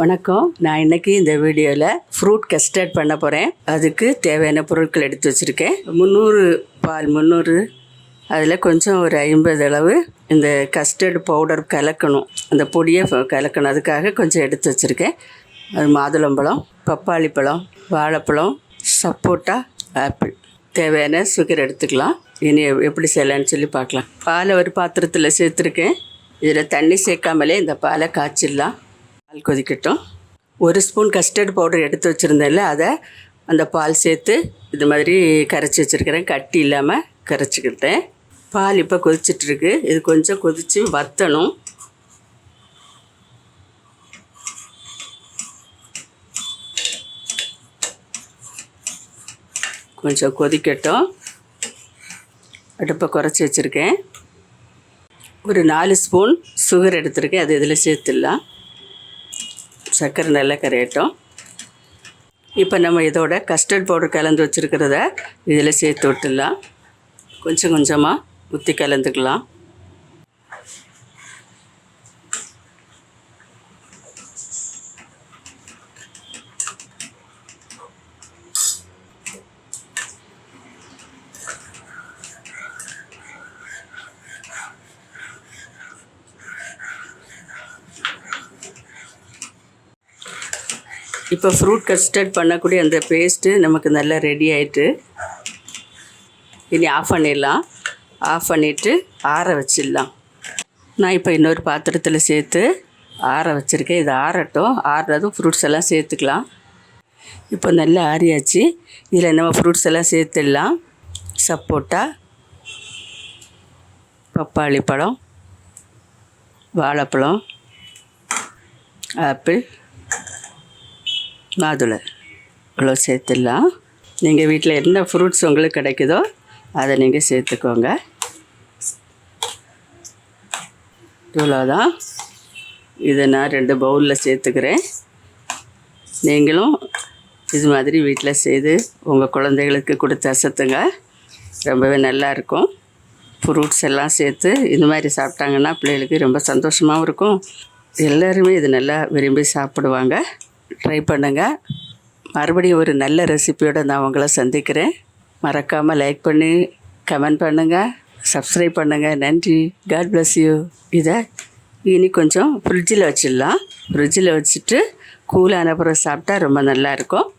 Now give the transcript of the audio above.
வணக்கம். நான் இன்றைக்கி இந்த வீடியோவில் ஃப்ரூட் கஸ்டர்ட் பண்ண போகிறேன். அதுக்கு தேவையான பொருட்கள் எடுத்து வச்சுருக்கேன். 300 பால், 300 அதில் கொஞ்சம் ஒரு 50 அளவு இந்த கஸ்டர்ட் பவுடர் கலக்கணும், அந்த பொடியை கலக்கணும். அதுக்காக கொஞ்சம் எடுத்து வச்சுருக்கேன். அது மாதுளம்பழம், பப்பாளி பழம், வாழைப்பழம், சப்போட்டா, ஆப்பிள். தேவையான சுகர் எடுத்துக்கலாம். இனி எப்படி செய்யலான்னு சொல்லி பார்க்கலாம். பாலை ஒரு பாத்திரத்தில் சேர்த்துருக்கேன். இதில் தண்ணி சேர்க்காமலே இந்த பாலை காய்ச்சிடலாம். பால் கொதிக்கட்டும். 1 ஸ்பூன் கஸ்டர்ட் பவுடர் எடுத்து வச்சுருந்தேன்ல, அதை அந்த பால் சேர்த்து இது மாதிரி கரைச்சி வச்சுருக்கிறேன். கட்டி இல்லாமல் கரைச்சிக்கிட்டேன். பால் இப்போ கொதிச்சிட்ருக்கு. இது கொஞ்சம் கொதித்து வற்றணும். கொஞ்சம் கொதிக்கட்டும். அடுப்பை குறைச்சி வச்சுருக்கேன். ஒரு 4 ஸ்பூன் சுகர் எடுத்துருக்கேன். அது இதில் சேர்த்துடலாம். சர்க்கரை நல்லா கரையட்டும். இப்போ நம்ம இதோட கஸ்டர்ட் பவுடர் கலந்து வச்சுருக்கிறத இதில் சேர்த்து விட்டுடலாம். கொஞ்சம் கொஞ்சமாக ஊற்றி கலந்துக்கலாம். இப்போ ஃப்ரூட் கஸ்டர்ட் பண்ணக்கூடிய அந்த பேஸ்ட்டு நமக்கு நல்லா ரெடி ஆகிட்டு, இனி ஆஃப் பண்ணிடலாம். ஆஃப் பண்ணிவிட்டு ஆற வச்சிடலாம். நான் இப்போ இன்னொரு பாத்திரத்தில் சேர்த்து ஆற வச்சுருக்கேன். இது ஆறட்டும். ஆறுறதும் ஃப்ரூட்ஸ் எல்லாம் சேர்த்துக்கலாம். இப்போ நல்லா ஆறியாச்சு. இதில் நம்ம ஃப்ரூட்ஸ் எல்லாம் சேர்த்துடலாம். சப்போட்டா, பப்பாளி பழம், வாழைப்பழம், ஆப்பிள், மாதுளை இவ்வளோ சேர்த்துடலாம். நீங்கள் வீட்டில் என்ன ஃப்ரூட்ஸ் உங்களுக்கு கிடைக்குதோ அதை நீங்கள் சேர்த்துக்கோங்க. இவ்வளோதான். இதை நான் 2 பவுலில் சேர்த்துக்கிறேன். நீங்களும் இது மாதிரி வீட்டில் செய்து உங்கள் குழந்தைகளுக்கு கொடுத்து அசத்துங்க. ரொம்பவே நல்லாயிருக்கும். ஃப்ரூட்ஸ் எல்லாம் சேர்த்து இது மாதிரி சாப்பிட்டாங்கன்னா பிள்ளைகளுக்கு ரொம்ப சந்தோஷமாகவும் இருக்கும். எல்லோருமே இது நல்லா விரும்பி சாப்பிடுவாங்க. ட்ரை பண்ணுங்கள். மறுபடியும் ஒரு நல்ல ரெசிபியோடு நான் உங்களை சந்திக்கிறேன். மறக்காமல் லைக் பண்ணி கமெண்ட் பண்ணுங்கள், சப்ஸ்கிரைப் பண்ணுங்கள். நன்றி. God bless you. இதை இனி கொஞ்சம் ஃப்ரிட்ஜில் வச்சிடலாம். ஃப்ரிட்ஜில் வச்சுட்டு கூலான அப்புறம் சாப்பிட்டா ரொம்ப நல்லாயிருக்கும்.